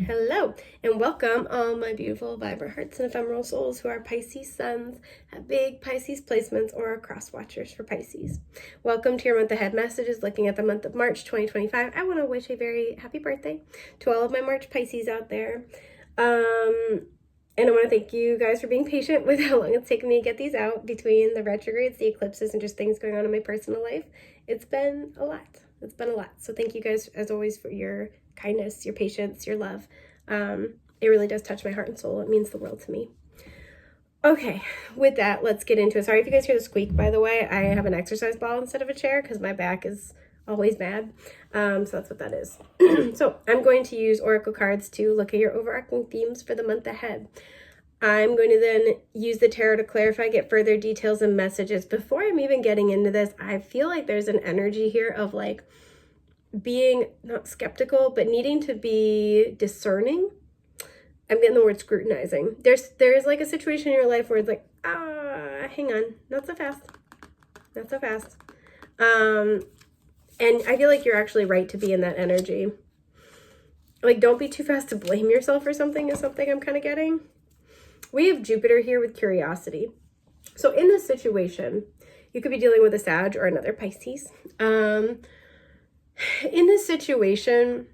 Hello and welcome all my beautiful vibrant hearts and ephemeral souls who are Pisces suns, have big Pisces placements, or are cross watchers for Pisces. Welcome to your month ahead messages looking at the month of March 2025. I want to wish a very happy birthday to all of my March Pisces out there. And I want to thank you guys for being patient with how long it's taken me to get these out between the retrogrades, the eclipses, and just things going on in my personal life. It's been a lot. So thank you guys, as always, for your kindness, your patience, your love. It really does touch my heart and soul. It means the world to me. Okay, with that, let's get into it. Sorry if you guys hear the squeak, by the way. I have an exercise ball instead of a chair because my back is always mad. So that's what that is. So I'm going to use oracle cards to look at your overarching themes for the month ahead. I'm going to then use the tarot to clarify, get further details and messages. Before I'm even getting into this, I feel like there's an energy here of like being not skeptical, but needing to be discerning. I'm getting the word scrutinizing. There's like a situation in your life where it's like, hang on, not so fast. And I feel like you're actually right to be in that energy. Like, don't be too fast to blame yourself for something is something I'm kind of getting. We have Jupiter here with curiosity. So in this situation, you could be dealing with a Sag or another Pisces. In this situation,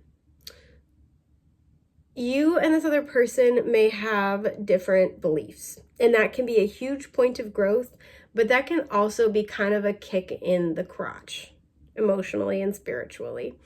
you and this other person may have different beliefs, and that can be a huge point of growth, but that can also be kind of a kick in the crotch, emotionally and spiritually.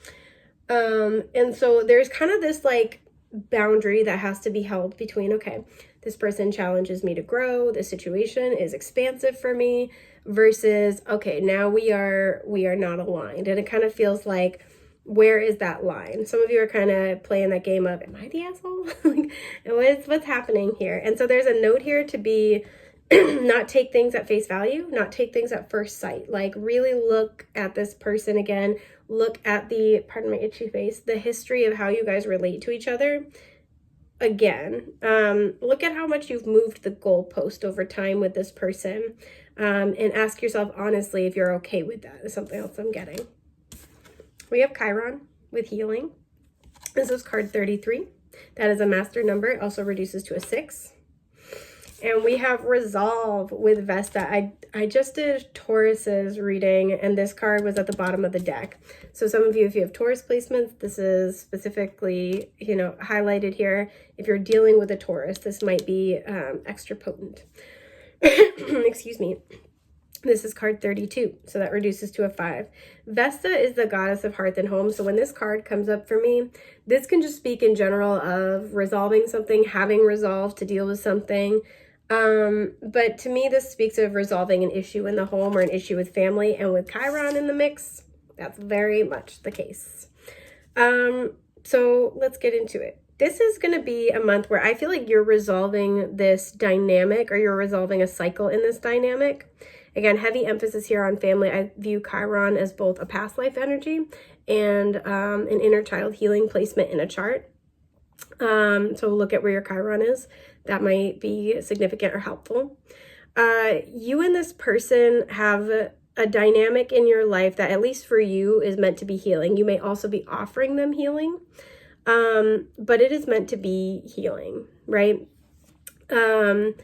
And so there's kind of this like boundary that has to be held between, okay, this person challenges me to grow, the situation is expansive for me, versus, okay, now we are not aligned. And it kind of feels like, where is that line? Some of you are kind of playing that game of, am I the asshole? Like, what's happening here? And so there's a note here to be not take things at face value, not take things at first sight. Like, really look at this person again, look at the, pardon my itchy face, the history of how you guys relate to each other. Again, look at how much you've moved the goalpost over time with this person, and ask yourself honestly if you're okay with that. Is something else I'm getting. We have Chiron with healing. This is card 33. That is a master number. It also reduces to a 6. And we have Resolve with Vesta. I just did Taurus's reading, and this card was at the bottom of the deck. So some of you, if you have Taurus placements, this is specifically, highlighted here. If you're dealing with a Taurus, this might be extra potent. Excuse me. This is card 32, so that reduces to a 5. Vesta is the goddess of hearth and home, so when this card comes up for me, this can just speak in general of resolving something, having resolve to deal with something. But to me, this speaks of resolving an issue in the home or an issue with family, and with Chiron in the mix, that's very much the case. So let's get into it. This is going to be a month where I feel like you're resolving this dynamic, or you're resolving a cycle in this dynamic. Again, heavy emphasis here on family. I view Chiron as both a past life energy and an inner child healing placement in a chart. So look at where your Chiron is. That might be significant or helpful. You and this person have a dynamic in your life that, at least for you, is meant to be healing. You may also be offering them healing, but it is meant to be healing, right? And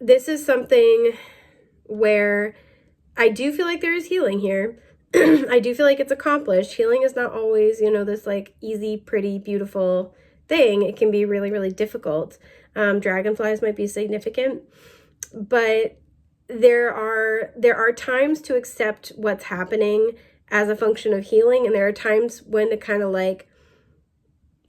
this is something where I do feel like there is healing here. I do feel like it's accomplished. Healing is not always, this like easy, pretty, beautiful thing. It can be really, really difficult. Dragonflies might be significant, but there are times to accept what's happening as a function of healing, and there are times when to kind of like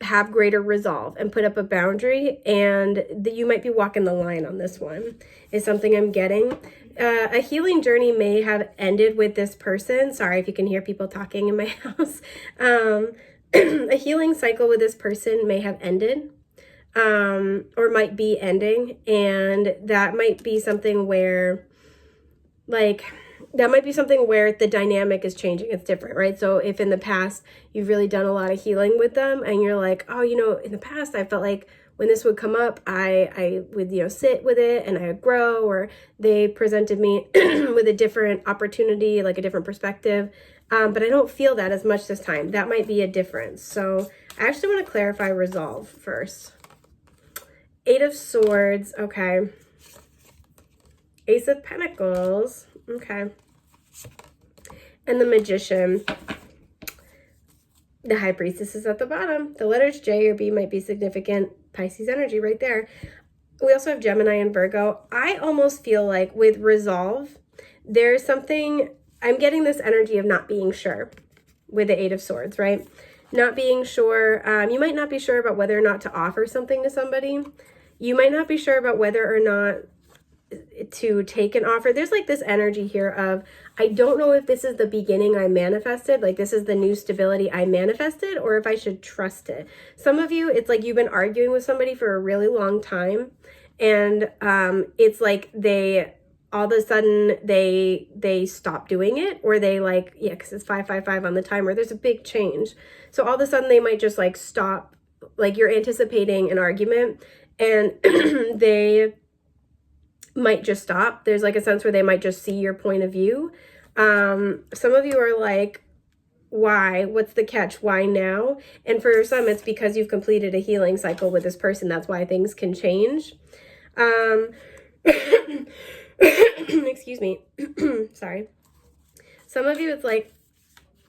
have greater resolve and put up a boundary, and you might be walking the line on this one is something I'm getting. A healing journey may have ended with this person. Sorry if you can hear people talking in my house. A healing cycle with this person may have ended, or might be ending, and that might be something where the dynamic is changing. It's different, right? So if in the past you've really done a lot of healing with them, and you're like, oh, in the past I felt like when this would come up, I would, sit with it and I would grow, or they presented me with a different opportunity, like a different perspective. But I don't feel that as much this time. That might be a difference. So I actually want to clarify resolve first. 8 of Swords. Okay. Ace of Pentacles. Okay. And the Magician. The High Priestess is at the bottom. The letters J or B might be significant. Pisces energy right there. We also have Gemini and Virgo. I almost feel like with resolve, there's something, I'm getting this energy of not being sure with the 8 of Swords, right? Not being sure. You might not be sure about whether or not to offer something to somebody. You might not be sure about whether or not to take an offer. There's like this energy here of, I don't know if this is the beginning I manifested, like this is the new stability I manifested, or if I should trust it. Some of you, it's like you've been arguing with somebody for a really long time, and it's like they all of a sudden they stop doing it, or they like, yeah, because it's 555 on the timer, there's a big change. So all of a sudden they might just like stop, like you're anticipating an argument and they might just stop. There's like a sense where they might just see your point of view. Some of you are like, why? What's the catch? Why now? And for some, it's because you've completed a healing cycle with this person. That's why things can change. Excuse me. Sorry. Some of you, it's like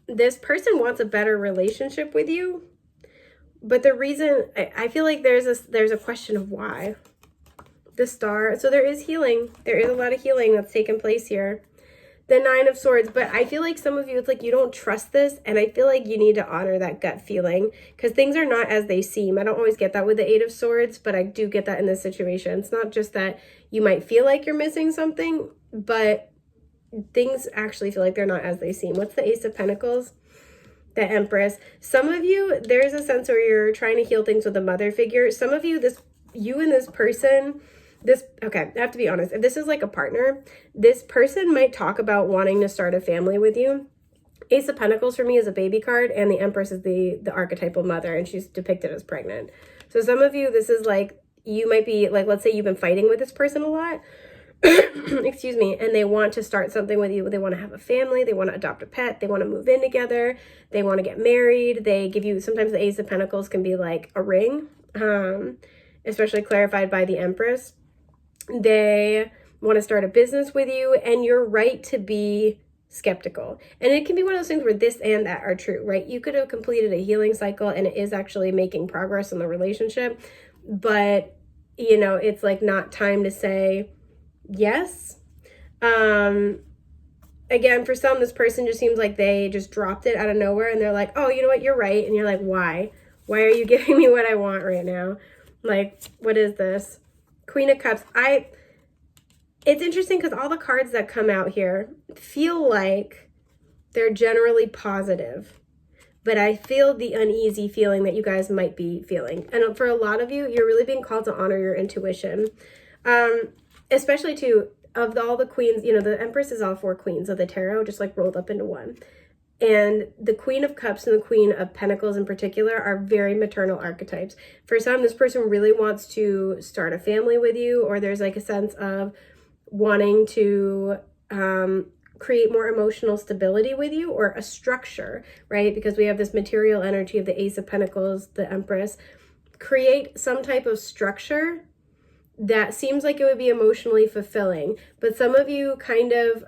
this person wants a better relationship with you. But the reason, I feel like there's a question of why. The Star. So there is healing. There is a lot of healing that's taken place here. The 9 of Swords. But I feel like some of you, it's like you don't trust this. And I feel like you need to honor that gut feeling. Because things are not as they seem. I don't always get that with the 8 of Swords. But I do get that in this situation. It's not just that you might feel like you're missing something. But things actually feel like they're not as they seem. What's the Ace of Pentacles? The Empress. Some of you, there's a sense where you're trying to heal things with a mother figure. Some of you, you and this person... okay, I have to be honest. If this is like a partner, this person might talk about wanting to start a family with you. Ace of Pentacles for me is a baby card, and the Empress is the archetypal mother, and she's depicted as pregnant. So some of you, this is like, you might be like, let's say you've been fighting with this person a lot, excuse me, and they want to start something with you. They want to have a family. They want to adopt a pet. They want to move in together. They want to get married. They give you, sometimes the Ace of Pentacles can be like a ring, especially clarified by the Empress. They want to start a business with you, and you're right to be skeptical. And it can be one of those things where this and that are true, right? You could have completed a healing cycle and it is actually making progress in the relationship, but you know, it's like not time to say yes. Again, for some, this person just seems like they just dropped it out of nowhere and they're like, oh, you know what? You're right. And you're like, why? Why are you giving me what I want right now? Like, what is this? Queen of Cups. It's interesting because all the cards that come out here feel like they're generally positive, but I feel the uneasy feeling that you guys might be feeling. And for a lot of you, you're really being called to honor your intuition. Especially too, of all the queens, you know, the Empress is all 4 queens of the tarot, just like rolled up into one. And the Queen of Cups and the Queen of Pentacles in particular are very maternal archetypes. For some, this person really wants to start a family with you, or there's like a sense of wanting to create more emotional stability with you, or a structure, right? Because we have this material energy of the Ace of Pentacles, the Empress. Create some type of structure that seems like it would be emotionally fulfilling. But some of you kind of,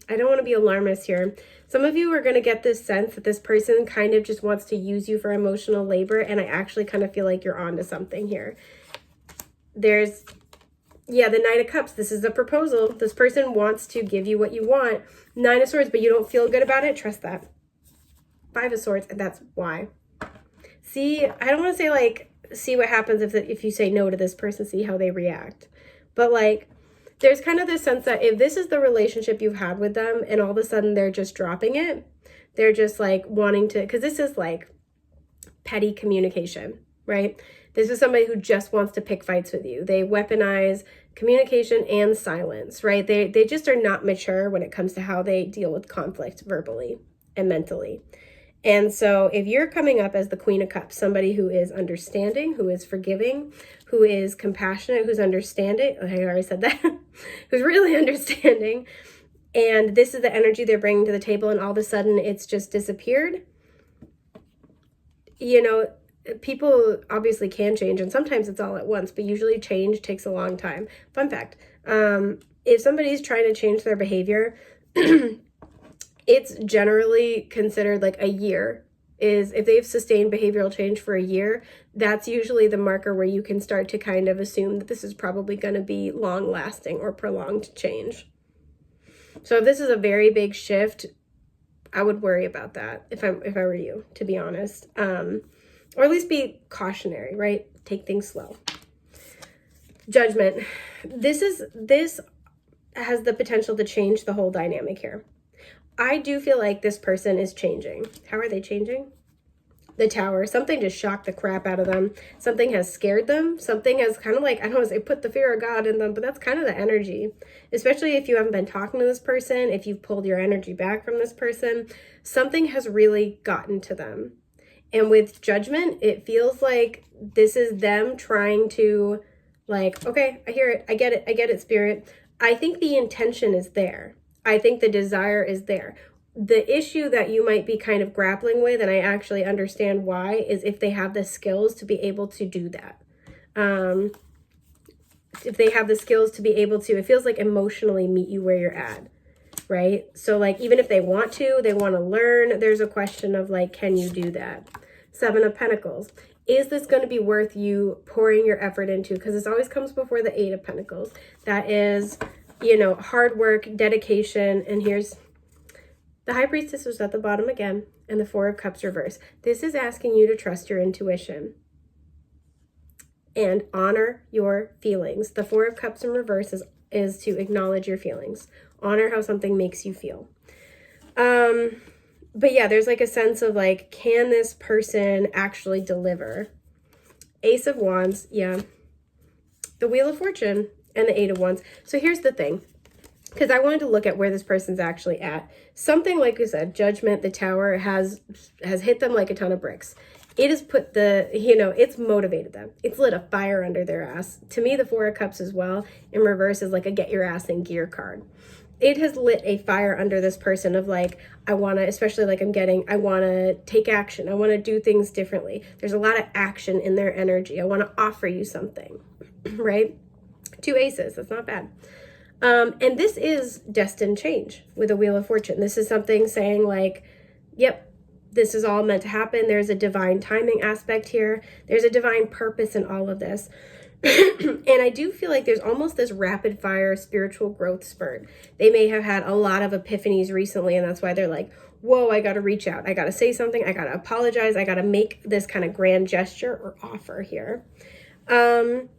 I don't want to be alarmist here. Some of you are going to get this sense that this person kind of just wants to use you for emotional labor. And I actually kind of feel like you're onto something here. There's, yeah, the Knight of Cups. This is a proposal. This person wants to give you what you want. 9 of Swords, but you don't feel good about it. Trust that. 5 of Swords, and that's why. See, I don't want to say like, see what happens if you say no to this person, see how they react. But like, there's kind of this sense that if this is the relationship you've had with them and all of a sudden they're just dropping it, they're just like wanting to, because this is like petty communication, right? This is somebody who just wants to pick fights with you. They weaponize communication and silence, right? They just are not mature when it comes to how they deal with conflict verbally and mentally. And so if you're coming up as the Queen of Cups, somebody who is understanding, who is forgiving, who is compassionate, who's understanding, I already said that, who's really understanding, and this is the energy they're bringing to the table, and all of a sudden it's just disappeared. You know, people obviously can change, and sometimes it's all at once, but usually change takes a long time. Fun fact, if somebody's trying to change their behavior, it's generally considered like a year. Is if they've sustained behavioral change for a year, that's usually the marker where you can start to kind of assume that this is probably going to be long lasting or prolonged change. So if this is a very big shift, I would worry about that if I were you, to be honest. Or at least be cautionary, right? Take things slow. Judgment. This has the potential to change the whole dynamic here. I do feel like this person is changing. How are they changing? The Tower. Something just shocked the crap out of them. Something has scared them. Something has kind of like, I don't want to say put the fear of God in them, but that's kind of the energy. Especially if you haven't been talking to this person, if you've pulled your energy back from this person, something has really gotten to them. And with Judgment, it feels like this is them trying to like, okay, I hear it. I get it, Spirit. I think the intention is there. I think the desire is there. The issue that you might be kind of grappling with, and I actually understand why, is if they have the skills to be able to do that. If they have the skills to be able to, it feels like emotionally meet you where you're at, right? So like, even if they want to learn, there's a question of like, can you do that? 7 of Pentacles. Is this going to be worth you pouring your effort into? Because this always comes before the 8 of Pentacles. That is, you know, hard work, dedication, and here's the High Priestess was at the bottom again, and the 4 of Cups reverse. This is asking you to trust your intuition and honor your feelings. The 4 of Cups in reverse is to acknowledge your feelings. Honor how something makes you feel. But yeah, there's like a sense of like, can this person actually deliver? Ace of Wands, yeah. The Wheel of Fortune and the 8 of Wands. So here's the thing, because I wanted to look at where this person's actually at. Something like I said, Judgment, the Tower has hit them like a ton of bricks. It has put it's motivated them. It's lit a fire under their ass. To me, the 4 of Cups as well in reverse is like a get your ass in gear card. It has lit a fire under this person of like, I want to, especially like I want to take action. I want to do things differently. There's a lot of action in their energy. I want to offer you something, right? 2 aces, that's not bad. And this is destined change with a Wheel of Fortune. This is something saying like, yep, this is all meant to happen. There's a divine timing aspect here. There's a divine purpose in all of this. And I do feel like there's almost this rapid fire spiritual growth spurt. They may have had a lot of epiphanies recently, and that's why they're like, whoa, I got to reach out. I got to say something. I got to apologize. I got to make this kind of grand gesture or offer here. And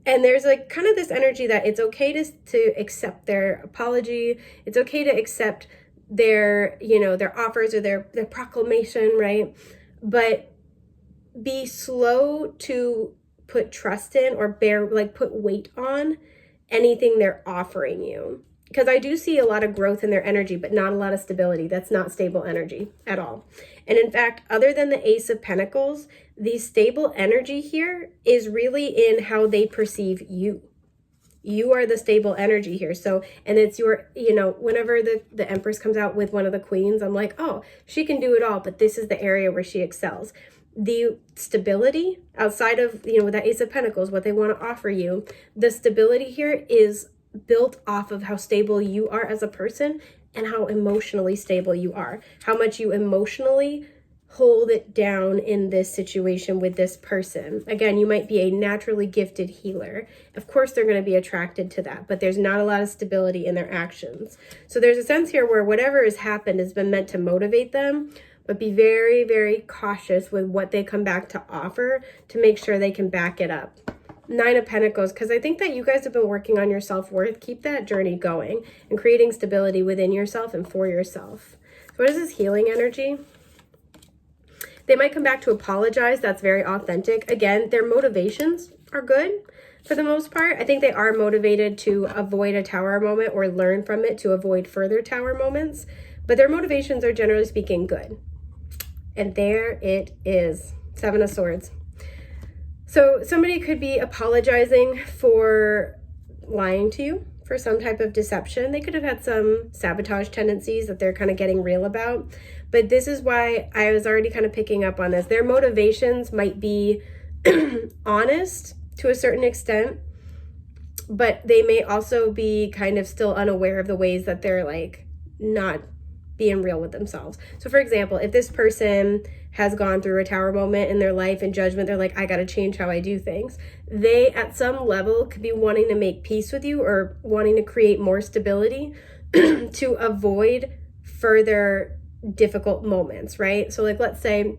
there's like kind of this energy that it's okay to accept their apology. It's okay to accept their, their offers or their proclamation, right? But be slow to put trust in or put weight on anything they're offering you. Because I do see a lot of growth in their energy, but not a lot of stability. That's not stable energy at all. And in fact, other than the Ace of Pentacles, the stable energy here is really in how they perceive you. You are the stable energy here. So, and it's your, whenever the Empress comes out with one of the queens, I'm like, oh, she can do it all, but this is the area where she excels. The stability outside of, with that Ace of Pentacles, what they want to offer you, the stability here is built off of how stable you are as a person and how emotionally stable you are, how much you emotionally hold it down in this situation with this person. Again, you might be a naturally gifted healer. Of course, they're going to be attracted to that, but there's not a lot of stability in their actions. So there's a sense here where whatever has happened has been meant to motivate them, but be very, very cautious with what they come back to offer to make sure they can back it up. 9 of Pentacles, because I think that you guys have been working on your self-worth. Keep that journey going and creating stability within yourself and for yourself. So what is this healing energy? They might come back to apologize. That's very authentic. Again, their motivations are good for the most part. I think they are motivated to avoid a tower moment or learn from it to avoid further tower moments. But their motivations are generally speaking good. And there it is. 7 of Swords. So somebody could be apologizing for lying to you, for some type of deception. They could have had some sabotage tendencies that they're kind of getting real about. But this is why I was already kind of picking up on this. Their motivations might be honest to a certain extent, but they may also be kind of still unaware of the ways that they're like not being real with themselves. So for example, if this person has gone through a tower moment in their life and judgment, they're like, I got to change how I do things. They at some level could be wanting to make peace with you or wanting to create more stability to avoid further difficult moments, right? So like, let's say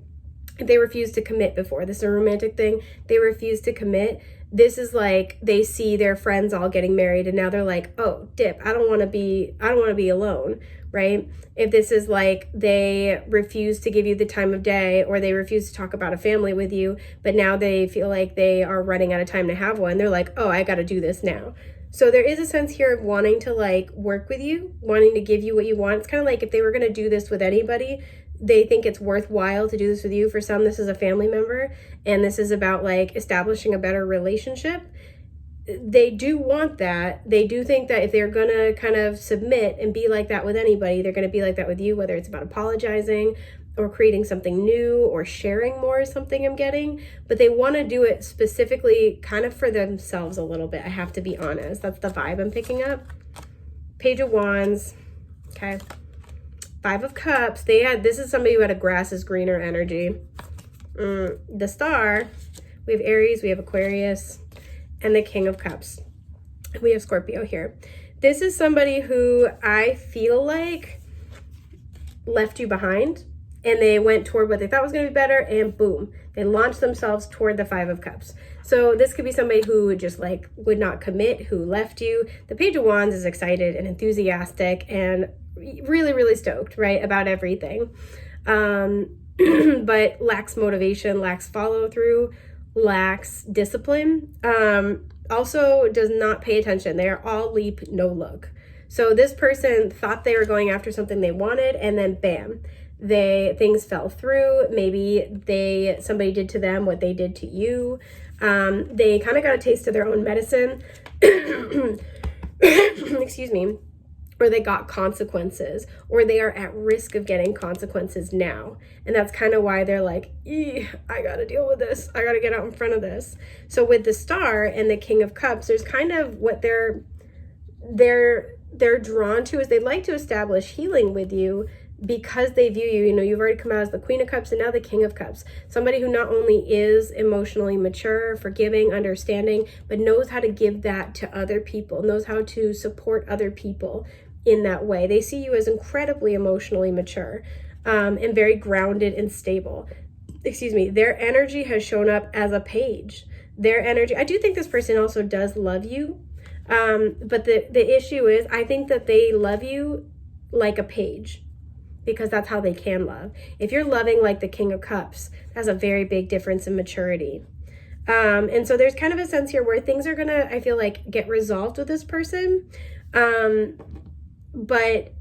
if they refuse to commit before, this is a romantic thing, they refuse to commit. This is like they see their friends all getting married and now they're like, oh, dip, I don't want to be alone, right? If this is like they refuse to give you the time of day or they refuse to talk about a family with you, but now they feel like they are running out of time to have one, they're like, oh, I got to do this now. So there is a sense here of wanting to like work with you, wanting to give you what you want. It's kind of like if they were going to do this with anybody, they think it's worthwhile to do this with you. For some, this is a family member, and this is about like establishing a better relationship. They do want that. They do think that if they're going to kind of submit and be like that with anybody, they're going to be like that with you, whether it's about apologizing or creating something new or sharing more is something I'm getting. But they want to do it specifically kind of for themselves a little bit. I have to be honest. That's the vibe I'm picking up. Page of Wands. Okay. Five of Cups. This is somebody who had a grass is greener energy. The Star. We have Aries. We have Aquarius. And the King of Cups. We have Scorpio here. This is somebody who I feel like left you behind and they went toward what they thought was going to be better and boom, they launched themselves toward the Five of Cups. So this could be somebody who just like would not commit, who left you. The Page of Wands is excited and enthusiastic and really, really stoked, right, about everything. But lacks motivation, lacks follow through, lacks discipline, also does not pay attention. They are all leap, no look. So this person thought they were going after something they wanted and then bam, things fell through. Maybe somebody did to them what they did to you. They kind of got a taste of their own medicine. Excuse me. Or they got consequences, or they are at risk of getting consequences now. And that's kind of why they're like, I got to deal with this. I got to get out in front of this. So with the Star and the King of Cups, there's kind of what they're drawn to is they'd like to establish healing with you because they view you, you've already come out as the Queen of Cups and now the King of Cups. Somebody who not only is emotionally mature, forgiving, understanding, but knows how to give that to other people, knows how to support other people in that way. They see you as incredibly emotionally mature and very grounded and stable. Excuse me. Their energy has shown up as a page. Their energy, I do think this person also does love you. But the issue is, I think that they love you like a page because that's how they can love. If you're loving like the King of Cups, that's a very big difference in maturity. And so there's kind of a sense here where things are gonna, I feel like, get resolved with this person. But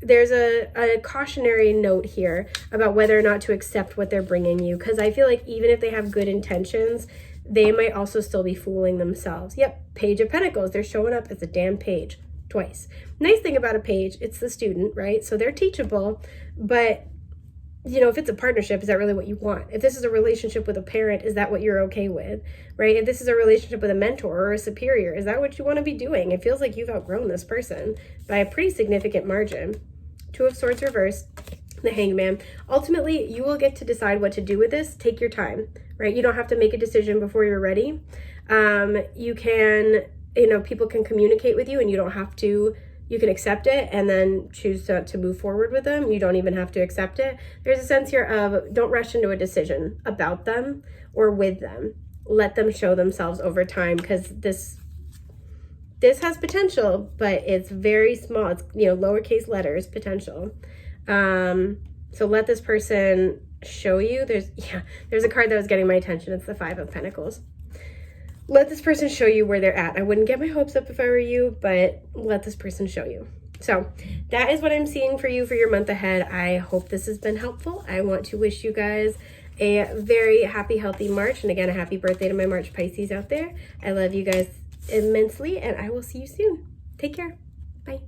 there's a cautionary note here about whether or not to accept what they're bringing you. Because I feel like even if they have good intentions, they might also still be fooling themselves. Yep, Page of Pentacles. They're showing up as a damn page twice. Nice thing about a page, it's the student, right? So they're teachable. But, if it's a partnership, is that really what you want? If this is a relationship with a parent, is that what you're okay with, right? If this is a relationship with a mentor or a superior, is that what you want to be doing? It feels like you've outgrown this person by a pretty significant margin. Two of Swords reversed, the Hangman. Ultimately, you will get to decide what to do with this. Take your time, right? You don't have to make a decision before you're ready. You can, people can communicate with you and you don't have to. You can accept it and then choose to move forward with them. You don't even have to accept it. There's a sense here of don't rush into a decision about them or with them. Let them show themselves over time because this has potential, but it's very small. It's, lowercase letters potential. So let this person show you. There's a card that was getting my attention. It's the Five of Pentacles. Let this person show you where they're at. I wouldn't get my hopes up if I were you, but let this person show you. So that is what I'm seeing for you for your month ahead. I hope this has been helpful. I want to wish you guys a very happy, healthy March. And again, a happy birthday to my March Pisces out there. I love you guys immensely, and I will see you soon. Take care. Bye.